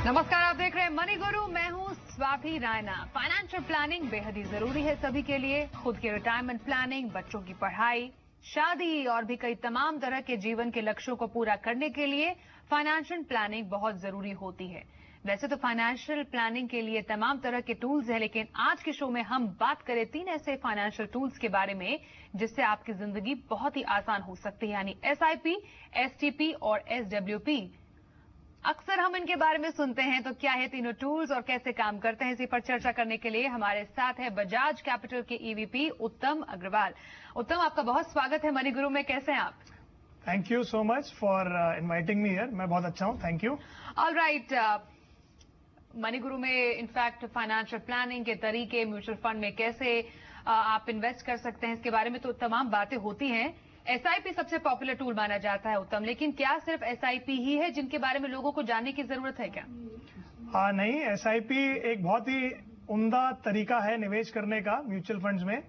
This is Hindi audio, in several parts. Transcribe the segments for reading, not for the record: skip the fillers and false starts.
नमस्कार, आप देख रहे हैं मनी गुरु। मैं हूं स्वाति रायना। फाइनेंशियल प्लानिंग बेहद ही जरूरी है सभी के लिए। खुद की रिटायरमेंट प्लानिंग, बच्चों की पढ़ाई, शादी और भी कई तमाम तरह के जीवन के लक्ष्यों को पूरा करने के लिए फाइनेंशियल प्लानिंग बहुत जरूरी होती है। वैसे तो फाइनेंशियल प्लानिंग के लिए तमाम तरह के टूल्स हैं, लेकिन आज के शो में हम बात करें 3 ऐसे फाइनेंशियल टूल्स के बारे में जिससे आपकी जिंदगी बहुत ही आसान हो सकती है, यानी SIP, STP और SWP। अक्सर हम इनके बारे में सुनते हैं, तो क्या है तीनों टूल्स और कैसे काम करते हैं, इसी पर चर्चा करने के लिए हमारे साथ है बजाज कैपिटल के EVP उत्तम अग्रवाल। उत्तम, आपका बहुत स्वागत है मनी गुरु में। कैसे हैं आप? Thank you so much for inviting me here. मैं बहुत अच्छा हूं, थैंक यू। ऑलराइट, मनी गुरु में इनफैक्ट फाइनेंशियल प्लानिंग के तरीके, म्यूचुअल फंड में कैसे आप इन्वेस्ट कर सकते हैं, इसके बारे में तो तमाम बातें होती हैं। SIP सबसे पॉपुलर टूल माना जाता है उत्तम, लेकिन क्या सिर्फ SIP ही है जिनके बारे में लोगों को जानने की जरूरत है क्या? नहीं, SIP एक बहुत ही उम्दा तरीका है निवेश करने का म्यूचुअल फंड्स में।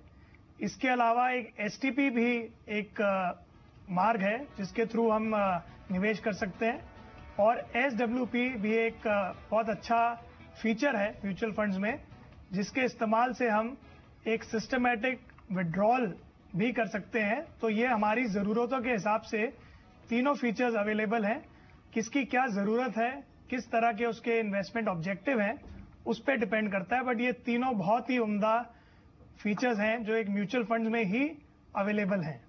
इसके अलावा एक STP भी एक मार्ग है जिसके थ्रू हम निवेश कर सकते हैं, और SWP भी एक बहुत अच्छा फीचर है म्यूचुअल फंड्स में, जिसके इस्तेमाल से हम एक सिस्टमैटिक विड्रॉल भी कर सकते हैं। तो ये हमारी ज़रूरतों के हिसाब से तीनों फीचर्स अवेलेबल हैं। किसकी क्या ज़रूरत है, किस तरह के उसके इन्वेस्टमेंट ऑब्जेक्टिव हैं, उस पर डिपेंड करता है। बट ये तीनों बहुत ही उम्दा फीचर्स हैं जो एक म्यूचुअल फंड में ही अवेलेबल हैं।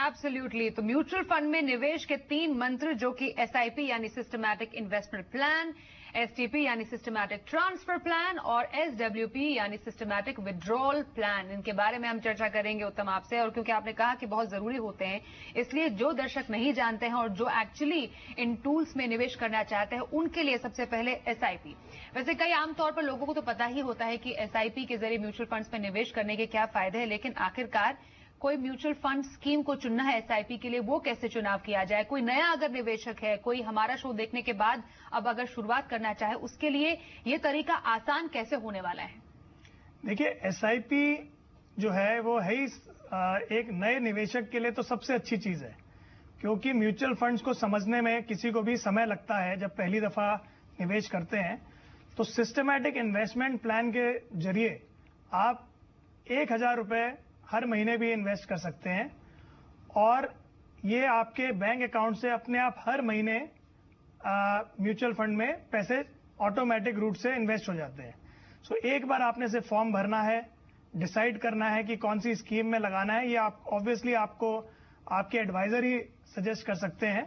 एब्सोल्युटली। तो म्यूचुअल फंड में निवेश के 3 मंत्र, जो कि SIP यानी सिस्टमैटिक इन्वेस्टमेंट प्लान, STP यानी सिस्टमैटिक ट्रांसफर प्लान और SWP यानी सिस्टमैटिक विड्रॉल प्लान, इनके बारे में हम चर्चा करेंगे उत्तम आपसे। और क्योंकि आपने कहा कि बहुत जरूरी होते हैं, इसलिए जो दर्शक नहीं जानते हैं और जो एक्चुअली इन टूल्स में निवेश करना चाहते हैं, उनके लिए सबसे पहले SIP। वैसे कई आमतौर पर लोगों को तो पता ही होता है कि SIP के जरिए म्यूचुअल फंड्स में निवेश करने के क्या फायदे हैं, लेकिन आखिरकार कोई म्यूचुअल फंड स्कीम को चुनना है SIP के लिए, वो कैसे चुनाव किया जाए? कोई नया अगर निवेशक है, कोई हमारा शो देखने के बाद अब अगर शुरुआत करना चाहे, उसके लिए ये तरीका आसान कैसे होने वाला है? देखिए, SIP जो है वो है ही एक नए निवेशक के लिए तो सबसे अच्छी चीज है, क्योंकि म्यूचुअल फंड्स को समझने में किसी को भी समय लगता है जब पहली दफा निवेश करते हैं। तो सिस्टमैटिक इन्वेस्टमेंट प्लान के जरिए आप 1000 रुपए हर महीने भी इन्वेस्ट कर सकते हैं, और ये आपके बैंक अकाउंट से अपने आप हर महीने म्यूचुअल फंड में पैसे ऑटोमेटिक रूट से इन्वेस्ट हो जाते हैं। सो एक बार आपने से फॉर्म भरना है, डिसाइड करना है कि कौन सी स्कीम में लगाना है। ये आप ऑब्वियसली आपको आपके एडवाइजर ही सजेस्ट कर सकते हैं,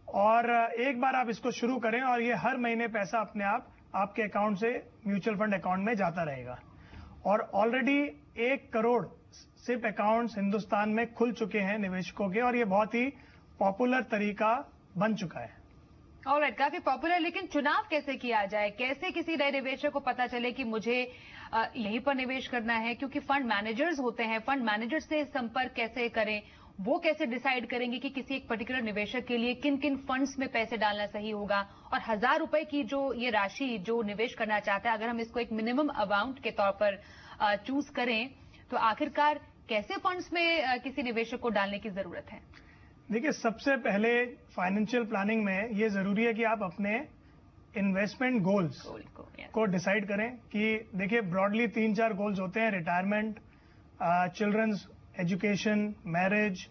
और एक बार आप इसको शुरू करें और ये हर महीने पैसा अपने आप आपके अकाउंट से म्यूचुअल फंड अकाउंट में जाता रहेगा। और already 1 crore SIP accounts Hindustan में खुल चुके हैं निवेशकों के, और ये बहुत ही पॉपुलर तरीका बन चुका है। ऑलराइट, काफी पॉपुलर। लेकिन चुनाव कैसे किया जाए? कैसे किसी नए निवेशक को पता चले कि मुझे यहीं पर निवेश करना है? क्योंकि फंड मैनेजर्स होते हैं, फंड मैनेजर से संपर्क कैसे करें? वो कैसे डिसाइड करेंगे कि किसी एक पर्टिकुलर निवेशक के लिए किन किन फंड्स में पैसे डालना सही होगा? और 1000 रुपए की जो ये राशि जो निवेश करना चाहता है, अगर हम इसको एक मिनिमम अमाउंट के तौर पर चूज करें, तो आखिरकार कैसे फंड्स में किसी निवेशक को डालने की जरूरत है? देखिए, सबसे पहले फाइनेंशियल प्लानिंग में ये जरूरी है कि आप अपने इन्वेस्टमेंट गोल्स को डिसाइड करें। कि देखिए, ब्रॉडली 3-4 गोल्स होते हैं: रिटायरमेंट, चिल्ड्रंस एजुकेशन, मैरिज,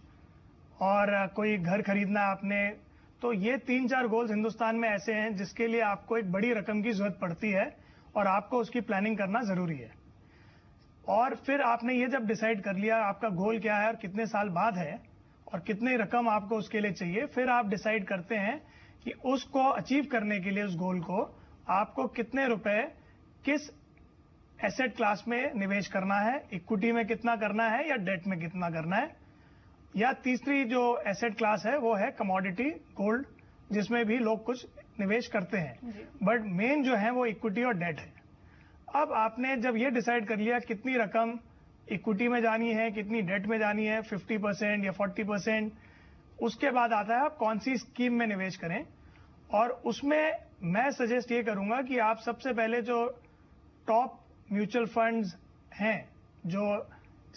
और कोई घर खरीदना आपने। तो ये 3-4 गोल्स हिंदुस्तान में ऐसे हैं जिसके लिए आपको एक बड़ी रकम की जरूरत पड़ती है, और आपको उसकी प्लानिंग करना जरूरी है। और फिर आपने ये जब डिसाइड कर लिया आपका गोल क्या है और कितने साल बाद है और कितनी रकम आपको उसके लिए चाहिए, फिर आप डिसाइड करते हैं कि उसको अचीव करने के लिए, उस गोल को, आपको कितने रुपए किस एसेट क्लास में निवेश करना है, इक्विटी में कितना करना है या डेट में कितना करना है। या तीसरी जो एसेट क्लास है वो है कमोडिटी, गोल्ड, जिसमें भी लोग कुछ निवेश करते हैं, बट मेन जो है वो इक्विटी और डेट है। अब आपने जब ये डिसाइड कर लिया कितनी रकम इक्विटी में जानी है, कितनी डेट में जानी है, 50% या 40%, उसके बाद आता है आप कौन सी स्कीम में निवेश करें। और उसमें मैं सजेस्ट ये करूंगा कि आप सबसे पहले जो टॉप म्यूचुअल फंड्स हैं, जो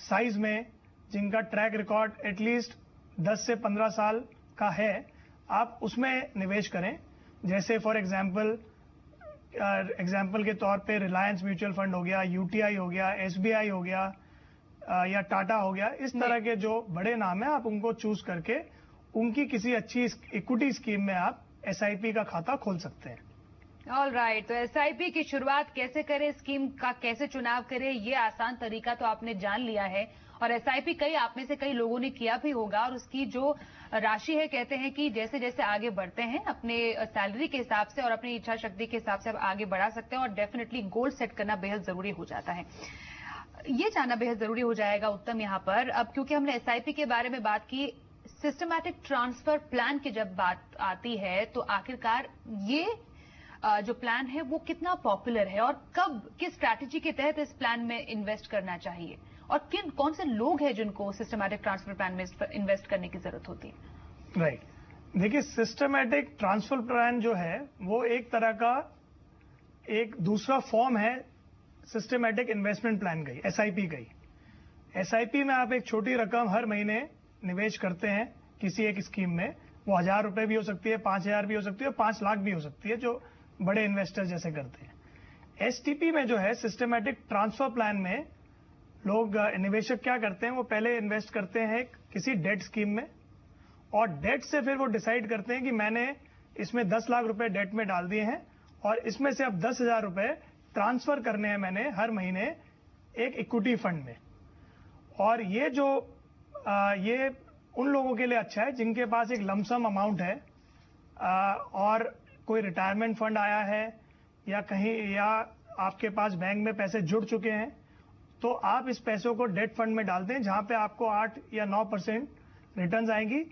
साइज में, जिनका ट्रैक रिकॉर्ड एटलीस्ट 10 से 15 साल का है, आप उसमें निवेश करें। जैसे फॉर एग्जांपल एग्जाम्पल के तौर पे रिलायंस म्यूचुअल फंड हो गया, यूटीआई हो गया, एसबीआई हो गया, या टाटा हो गया, इस तरह के जो बड़े नाम है आप उनको चूज करके उनकी किसी अच्छी इक्विटी स्कीम में आप एसआईपी का खाता खोल सकते हैं। ऑल राइट, तो एसआईपी की शुरुआत कैसे करें, स्कीम का कैसे चुनाव करें, ये आसान तरीका तो आपने जान लिया है। और एसआईपी आप में से कई लोगों ने किया भी होगा, और उसकी जो राशि है, कहते हैं कि जैसे जैसे आगे बढ़ते हैं अपने सैलरी के हिसाब से और अपनी इच्छा शक्ति के हिसाब से आप आगे बढ़ा सकते हैं, और डेफिनेटली गोल सेट करना बेहद जरूरी हो जाता है। ये जानना बेहद जरूरी हो जाएगा उत्तम यहाँ पर, अब क्योंकि हमने एसआईपी के बारे में बात की, सिस्टमैटिक ट्रांसफर प्लान की जब बात आती है तो आखिरकार ये जो प्लान है वो कितना पॉपुलर है, और कब किस स्ट्रैटेजी के तहत इस प्लान में इन्वेस्ट करना चाहिए, और कौन से लोग हैं जिनको सिस्टमैटिक ट्रांसफर प्लान में इन्वेस्ट करने की जरूरत होती है? राइट, देखिए सिस्टमैटिक ट्रांसफर प्लान जो है वो एक तरह का एक दूसरा फॉर्म है सिस्टमैटिक इन्वेस्टमेंट प्लान का ही, एसआईपी का ही। एसआईपी में आप एक छोटी रकम हर महीने निवेश करते हैं किसी एक स्कीम में, वो 1000 रुपए भी हो सकती है, 5000 भी हो सकती है, 5 लाख भी हो सकती है, जो बड़े इन्वेस्टर जैसे करते हैं। एसटीपी में जो है सिस्टमैटिक ट्रांसफर प्लान में लोग निवेशक क्या करते हैं, वो पहले इन्वेस्ट करते हैं किसी डेट स्कीम में, और डेट से फिर वो डिसाइड करते हैं कि मैंने इसमें 10 लाख रुपए डेट में डाल दिए हैं और इसमें से अब 10,000 रुपए ट्रांसफर करने हैं मैंने हर महीने एक इक्विटी फंड में। और ये जो ये उन लोगों के लिए अच्छा है जिनके पास एक लमसम अमाउंट है, और कोई रिटायरमेंट फंड आया है या कहीं, या आपके पास बैंक में पैसे जुड़ चुके हैं, तो आप इस पैसों को डेट फंड में डाल दें जहां पे आपको 8 या 9% रिटर्न्स आएंगी,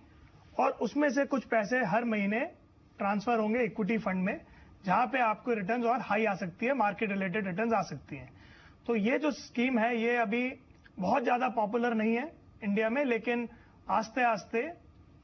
और उसमें से कुछ पैसे हर महीने ट्रांसफर होंगे इक्विटी फंड में, जहां पे आपको रिटर्न्स और हाई आ सकती है, मार्केट रिलेटेड रिटर्न्स आ सकती हैं। तो ये जो स्कीम है ये अभी बहुत ज्यादा पॉपुलर नहीं है इंडिया में, लेकिन आस्ते आस्ते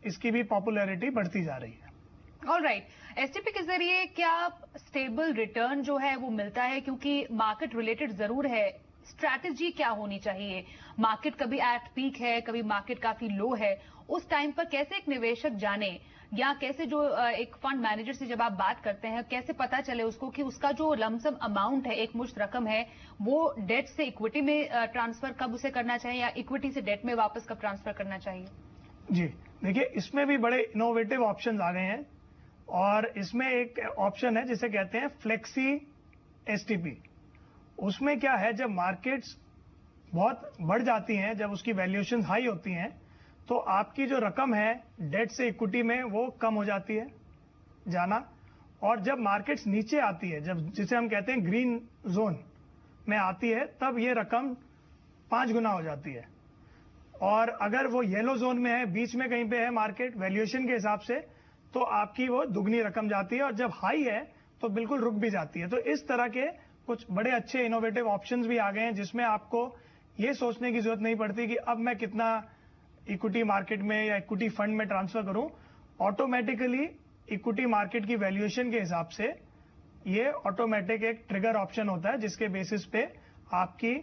इसकी भी पॉपुलैरिटी बढ़ती जा रही है। ऑल राइट, एसटीपी के जरिए क्या स्टेबल रिटर्न जो है वो मिलता है, क्योंकि मार्केट रिलेटेड जरूर है, स्ट्रैटेजी क्या होनी चाहिए, मार्केट कभी एट पीक है, कभी मार्केट काफी लो है, उस टाइम पर कैसे एक निवेशक जाने, या कैसे जो एक फंड मैनेजर से जब आप बात करते हैं कैसे पता चले उसको कि उसका जो लमसम अमाउंट है, एक मुश्त रकम है, वो डेट से इक्विटी में ट्रांसफर कब उसे करना चाहिए, या इक्विटी से डेट में वापस कब ट्रांसफर करना चाहिए? जी देखिए, इसमें भी बड़े इनोवेटिव ऑप्शंस आ गए हैं, और इसमें एक ऑप्शन है जिसे कहते हैं फ्लेक्सी एसटीपी। उसमें क्या है, जब मार्केट्स बहुत बढ़ जाती हैं, जब उसकी वैल्यूएशन हाई होती हैं, तो आपकी जो रकम है डेट से इक्विटी में वो कम हो जाती है जाना, और जब मार्केट्स नीचे आती है, जब जिसे हम कहते हैं ग्रीन जोन में आती है, तब ये रकम 5 गुना हो जाती है। और अगर वो येलो जोन में है, बीच में कहीं पे है मार्केट वैल्यूएशन के हिसाब से, तो आपकी वो दुगनी रकम जाती है, और जब हाई है तो बिल्कुल रुक भी जाती है। तो इस तरह के कुछ बड़े अच्छे इनोवेटिव ऑप्शंस भी आ गए हैं, जिसमें आपको ये सोचने की जरूरत नहीं पड़ती कि अब मैं कितना इक्विटी मार्केट में या इक्विटी फंड में ट्रांसफर करूं। ऑटोमेटिकली इक्विटी मार्केट की वैल्यूएशन के हिसाब से ये ऑटोमेटिक एक ट्रिगर ऑप्शन होता है, जिसके बेसिस पे आपकी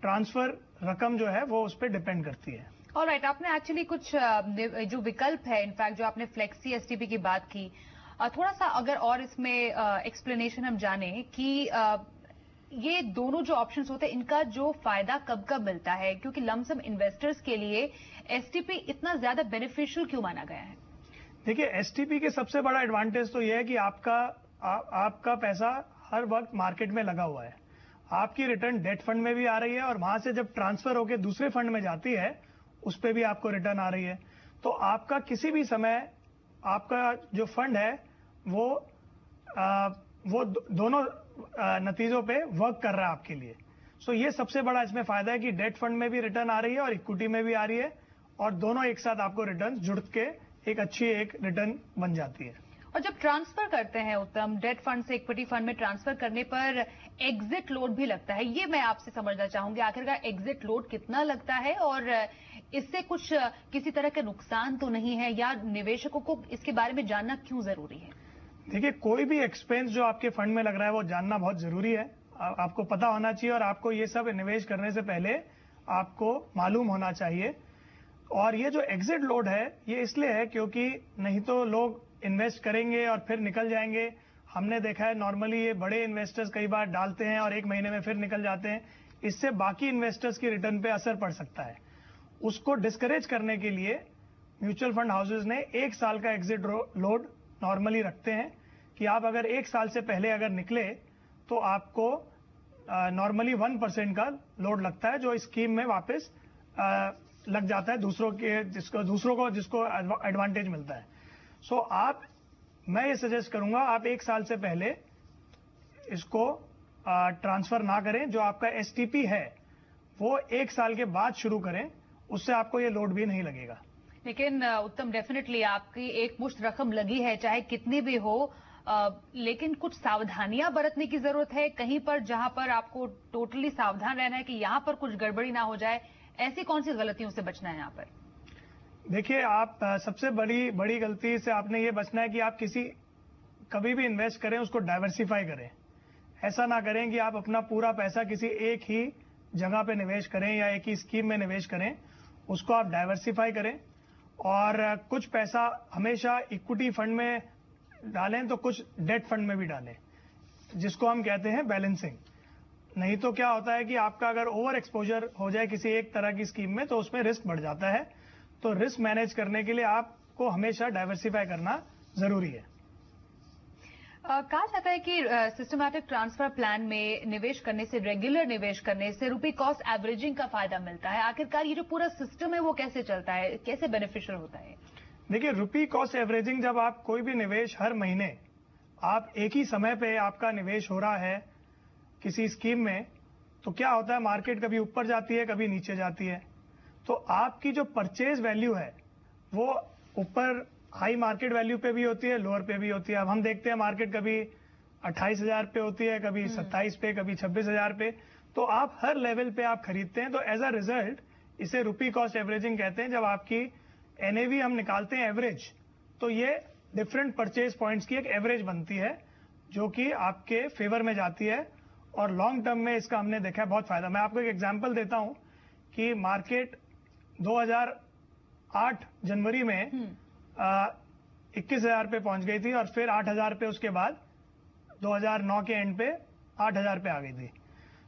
ट्रांसफर रकम जो है वो उस पर डिपेंड करती है। ऑलराइट, आपने एक्चुअली कुछ जो विकल्प है, इनफैक्ट जो आपने फ्लेक्सी एसटीपी की बात की, थोड़ा सा अगर और इसमें एक्सप्लेनेशन हम जाने कि ये दोनों जो ऑप्शंस होते हैं इनका जो फायदा कब कब मिलता है, क्योंकि लमसम इन्वेस्टर्स के लिए एसटीपी इतना ज्यादा बेनिफिशियल क्यों माना गया है? देखिए, एसटीपी के सबसे बड़ा एडवांटेज तो यह है कि आपका पैसा हर वक्त मार्केट में लगा हुआ है, आपकी रिटर्न डेट फंड में भी आ रही है, और वहां से जब ट्रांसफर होकर दूसरे फंड में जाती है उस पर भी आपको रिटर्न आ रही है। तो आपका किसी भी समय आपका जो फंड है वो दोनों नतीजों पे वर्क कर रहा है आपके लिए। सो ये सबसे बड़ा इसमें फायदा है कि डेट फंड में भी रिटर्न आ रही है और इक्विटी में भी आ रही है, और दोनों एक साथ आपको रिटर्न जुड़ के एक अच्छी एक रिटर्न बन जाती है। और जब ट्रांसफर करते हैं उत्तम, डेट फंड से इक्विटी फंड में ट्रांसफर करने पर एग्जिट लोड भी लगता है, ये मैं आपसे समझना चाहूंगी, आखिरकार एग्जिट लोड कितना लगता है, और इससे कुछ किसी तरह का नुकसान तो नहीं है, या निवेशकों को इसके बारे में जानना क्यों जरूरी है? देखिए, कोई भी एक्सपेंस जो आपके फंड में लग रहा है वो जानना बहुत जरूरी है, आपको पता होना चाहिए, और आपको ये सब निवेश करने से पहले आपको मालूम होना चाहिए। और ये जो एग्जिट लोड है ये इसलिए है क्योंकि नहीं तो लोग इन्वेस्ट करेंगे और फिर निकल जाएंगे, हमने देखा है नॉर्मली ये बड़े इन्वेस्टर्स कई बार डालते हैं और 1 महीने में फिर निकल जाते हैं, इससे बाकी इन्वेस्टर्स की रिटर्न पे असर पड़ सकता है। उसको डिस्करेज करने के लिए म्यूचुअल फंड हाउसेज ने 1 साल का एग्जिट लोड नॉर्मली रखते हैं कि आप अगर 1 साल से पहले अगर निकले तो आपको नॉर्मली 1% का लोड लगता है, जो इस स्कीम में वापस लग जाता है दूसरों को जिसको एडवांटेज मिलता है। सो मैं ये सजेस्ट करूंगा आप 1 साल से पहले इसको ट्रांसफर ना करें। जो आपका एसटीपी है वो 1 साल के बाद शुरू करें, उससे आपको ये लोड भी नहीं लगेगा। लेकिन उत्तम, डेफिनेटली आपकी एक मुश्त रकम लगी है, चाहे कितनी भी हो, लेकिन कुछ सावधानियां बरतने की जरूरत है कहीं पर, जहां पर आपको टोटली सावधान रहना है कि यहां पर कुछ गड़बड़ी ना हो जाए। ऐसी कौन सी गलतियों से बचना है यहां पर? देखिए, आप सबसे बड़ी गलती से आपने ये बचना है कि आप कभी भी इन्वेस्ट करें उसको डाइवर्सिफाई करें। ऐसा ना करें कि आप अपना पूरा पैसा किसी एक ही जगह पे निवेश करें या एक ही स्कीम में निवेश करें। उसको आप डाइवर्सिफाई करें और कुछ पैसा हमेशा इक्विटी फंड में डालें तो कुछ डेट फंड में भी डालें, जिसको हम कहते हैं बैलेंसिंग। नहीं तो क्या होता है कि आपका अगर ओवर एक्सपोजर हो जाए किसी एक तरह की स्कीम में तो उसमें रिस्क बढ़ जाता है। तो रिस्क मैनेज करने के लिए आपको हमेशा डाइवर्सिफाई करना जरूरी है। कहा जाता है कि सिस्टमैटिक ट्रांसफर प्लान में निवेश करने से, रेगुलर निवेश करने से रुपी कॉस्ट एवरेजिंग का फायदा मिलता है। आखिरकार ये जो पूरा सिस्टम है वो कैसे चलता है, कैसे बेनिफिशियल होता है? देखिए, रुपी कॉस्ट एवरेजिंग, जब आप कोई भी निवेश हर महीने आप एक ही समय पे आपका निवेश हो रहा है किसी स्कीम में, तो क्या होता है मार्केट कभी ऊपर जाती है कभी नीचे जाती है। तो आपकी जो परचेज वैल्यू है वो ऊपर हाई मार्केट वैल्यू पे भी होती है, लोअर पे भी होती है। अब हम देखते हैं मार्केट कभी 28,000 पे होती है, कभी 27 पे, कभी 26,000 पे। तो आप हर लेवल पे आप खरीदते हैं, तो एज अ रिजल्ट इसे रुपी कॉस्ट एवरेजिंग कहते हैं। जब आपकी एनएवी हम निकालते हैं एवरेज, तो ये डिफरेंट परचेज पॉइंट्स की एक एवरेज बनती है जो कि आपके फेवर में जाती है और लॉन्ग टर्म में इसका हमने देखा है बहुत फायदा। मैं आपको एक एग्जांपल देता हूं कि मार्केट 2008 जनवरी में 21,000 पे पहुंच गई थी और फिर 8,000 पे, उसके बाद 2009 के एंड पे 8,000 पे आ गई थी।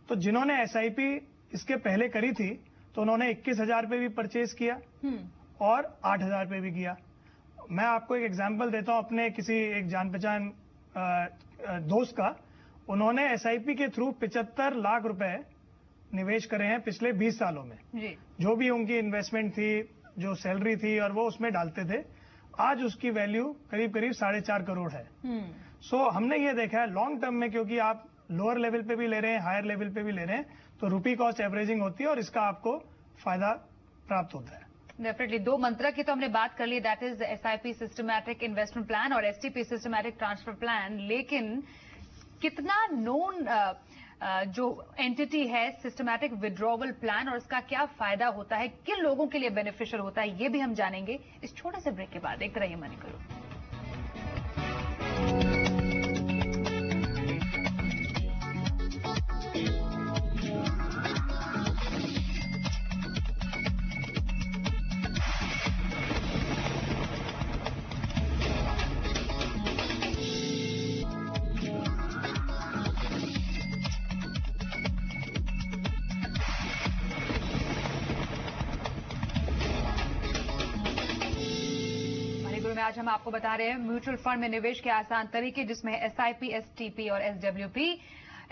तो जिन्होंने एसआईपी इसके पहले करी थी तो उन्होंने 21,000 पे भी परचेज किया और 8,000 पे भी किया। मैं आपको एक एग्जांपल देता हूं अपने किसी एक जान पहचान दोस्त का। उन्होंने एसआईपी के थ्रू 75 लाख रुपए निवेश करे हैं पिछले 20 सालों में जी। जो भी उनकी इन्वेस्टमेंट थी, जो सैलरी थी, और वो उसमें डालते थे। आज उसकी वैल्यू करीब 4.5 करोड़ है। सो हमने ये देखा है लॉन्ग टर्म में, क्योंकि आप लोअर लेवल पे भी ले रहे हैं, हायर लेवल पे भी ले रहे हैं, तो रुपी कॉस्ट एवरेजिंग होती है और इसका आपको फायदा प्राप्त होता है। डेफिनेटली 2 मंत्र की तो हमने बात कर ली, that is SIP systematic investment plan और एसटीपी सिस्टमैटिक ट्रांसफर प्लान। लेकिन कितना नोन जो एंटिटी है सिस्टमैटिक विड्रॉवल प्लान, और इसका क्या फायदा होता है, किन लोगों के लिए बेनिफिशियल होता है, ये भी हम जानेंगे इस छोटे से ब्रेक के बाद। देखते रहिए मनी गुरु। आज हम आपको बता रहे हैं म्यूचुअल फंड में निवेश के आसान तरीके, जिसमें एसआईपी, एसटीपी और एसडब्ल्यूपी।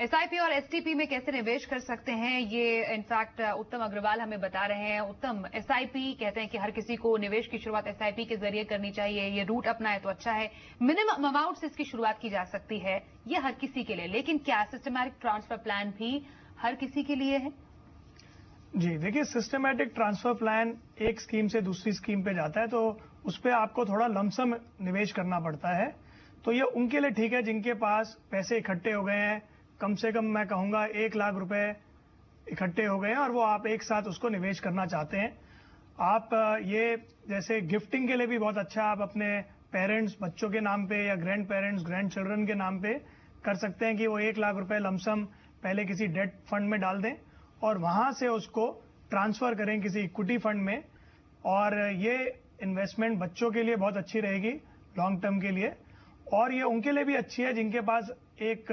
एसआईपी और एसटीपी में कैसे निवेश कर सकते हैं, ये इनफैक्ट उत्तम अग्रवाल हमें बता रहे हैं। उत्तम, एसआईपी कहते हैं कि हर किसी को निवेश की शुरुआत एसआईपी के जरिए करनी चाहिए। ये रूट अपनाए तो अच्छा है। मिनिमम अमाउंट से इसकी शुरुआत की जा सकती है, ये हर किसी के लिए। लेकिन क्या सिस्टमैटिक ट्रांसफर प्लान भी हर किसी के लिए है? जी देखिए, सिस्टमैटिक ट्रांसफर प्लान एक स्कीम से दूसरी स्कीम पे जाता है, तो उस पर आपको थोड़ा लमसम निवेश करना पड़ता है। तो ये उनके लिए ठीक है जिनके पास पैसे इकट्ठे हो गए हैं, कम से कम मैं कहूँगा 1 लाख रुपए इकट्ठे हो गए हैं और वो आप एक साथ उसको निवेश करना चाहते हैं। आप ये जैसे गिफ्टिंग के लिए भी बहुत अच्छा, आप अपने पेरेंट्स, बच्चों के नाम पे या ग्रैंड पेरेंट्स, ग्रैंड चिल्ड्रन के नाम पे कर सकते हैं कि वो 1 लाख रुपए लमसम पहले किसी डेट फंड में डाल दें और वहां से उसको ट्रांसफर करें किसी इक्विटी फंड में। और ये इन्वेस्टमेंट बच्चों के लिए बहुत अच्छी रहेगी लॉन्ग टर्म के लिए। और ये उनके लिए भी अच्छी है जिनके पास एक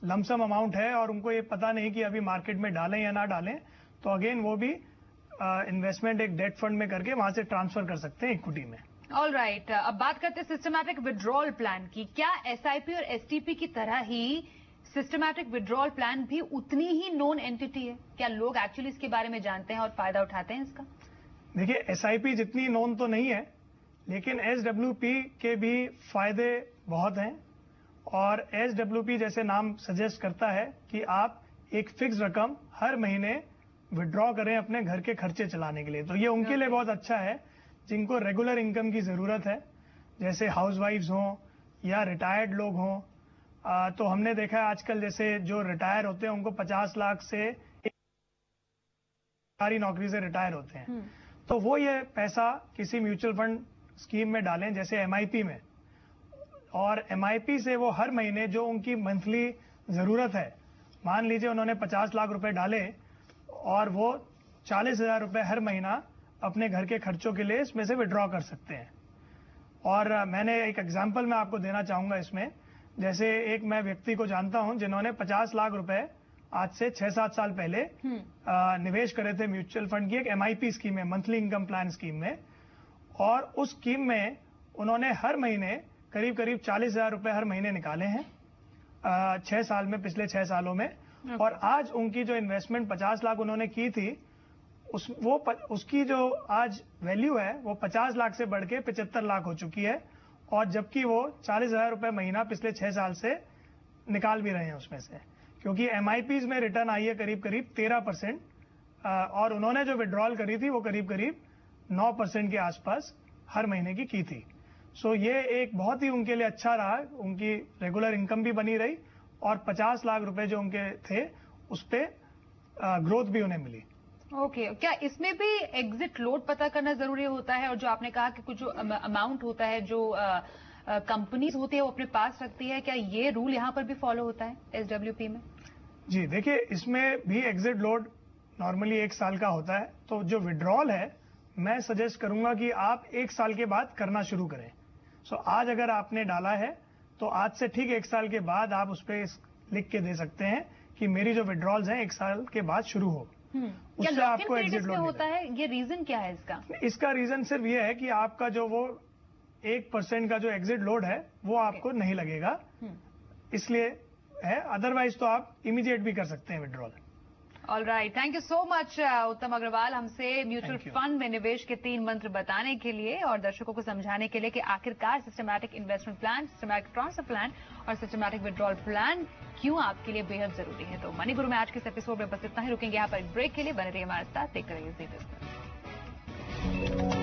लमसम अमाउंट है और उनको ये पता नहीं कि अभी मार्केट में डालें या ना डालें, तो अगेन वो भी इन्वेस्टमेंट एक डेट फंड में करके वहां से ट्रांसफर कर सकते हैं इक्विटी में। ऑल राइट, अब बात करते हैं सिस्टमैटिक विड्रॉल प्लान की। क्या एसआईपी और एसटीपी की तरह ही सिस्टमैटिक विड्रॉल प्लान भी उतनी ही नोन एंटिटी है? क्या लोग एक्चुअली इसके बारे में जानते हैं और फायदा उठाते हैं इसका? देखिए, एसआईपी जितनी नोन तो नहीं है, लेकिन एसडब्ल्यूपी के भी फायदे बहुत हैं। और एसडब्ल्यूपी जैसे नाम सजेस्ट करता है कि आप एक फिक्स रकम हर महीने विड्रॉ करें अपने घर के खर्चे चलाने के लिए। तो ये उनके लिए बहुत अच्छा है जिनको रेगुलर इनकम की जरूरत है, जैसे हाउसवाइफ्स हों या रिटायर्ड लोग हों। तो हमने देखा है आजकल जैसे जो रिटायर होते हैं उनको 50 लाख से सरकारी नौकरी से रिटायर होते हैं, तो वो ये पैसा किसी म्यूचुअल फंड स्कीम में डालें, जैसे एमआईपी में। और एमआईपी से वो हर महीने जो उनकी मंथली जरूरत है, मान लीजिए उन्होंने 50 लाख रुपए डाले और वो 40,000 रुपए हर महीना अपने घर के खर्चों के लिए इसमें से विड्रॉ कर सकते हैं। और मैंने एक एग्जांपल मैं आपको देना चाहूंगा इसमें। जैसे एक मैं व्यक्ति को जानता हूं जिन्होंने 50 लाख रुपए आज से 6-7 साल पहले निवेश करे थे म्यूचुअल फंड की एक एमआईपी स्कीम में, मंथली इनकम प्लान स्कीम में। और उस स्कीम में उन्होंने हर महीने करीब करीब 40,000 रुपए हर महीने निकाले हैं 6 साल में, पिछले 6 सालों में। और आज उनकी जो इन्वेस्टमेंट 50 लाख उन्होंने की थी, उसकी जो आज वैल्यू है वो 50 लाख से बढ़ के 75 लाख हो चुकी है। और जबकि वो 40,000 रुपए महीना पिछले 6 साल से निकाल भी रहे हैं उसमें से, क्योंकि एमआईपीज में रिटर्न आई है करीब करीब 13%। और उन्होंने जो विड्रॉल करी थी वो करीब करीब 9% के आसपास हर महीने की थी। सो ये एक बहुत ही उनके लिए अच्छा रहा, उनकी रेगुलर इनकम भी बनी रही और 50 लाख रुपए जो उनके थे उस पर ग्रोथ भी उन्हें मिली। ओके, क्या इसमें भी एग्जिट लोड पता करना जरूरी होता है? और जो आपने कहा कि कुछ जो अमाउंट होता है जो कंपनीज होती है वो अपने पास रखती है, क्या ये रूल यहाँ पर भी फॉलो होता है एसडब्ल्यूपी में? जी देखिए, इसमें भी एग्जिट लोड नॉर्मली 1 साल का होता है। तो जो विड्रॉल है, मैं सजेस्ट करूंगा कि आप 1 साल के बाद करना शुरू करें। सो आज अगर आपने डाला है तो आज से ठीक 1 साल के बाद आप उस पर लिख के दे सकते हैं कि मेरी जो विड्रॉल्स हैं 1 साल के बाद शुरू हो। उससे आपको एग्जिट लोड होता है। ये रीजन क्या है इसका? इसका रीजन सिर्फ ये है कि आपका जो वो 1% का जो एग्जिट लोड है वो आपको नहीं लगेगा, इसलिए है। अदरवाइज तो आप इमीडिएट भी कर सकते हैं withdrawal. All right, thank you so much उत्तम अग्रवाल, हमसे म्यूचुअल फंड में निवेश के 3 मंत्र बताने के लिए और दर्शकों को समझाने के लिए कि आखिरकार systematic investment plan, systematic transfer plan और सिस्टमैटिक विड्रॉल प्लान क्यों आपके लिए बेहद जरूरी है। तो मनी गुरु में आज के इस एपिसोड में बस इतना ही। रुकेंगे यहाँ पर एक ब्रेक के लिए, बने रहिए हमारे साथ, देखते रहिए जी बिजनेस।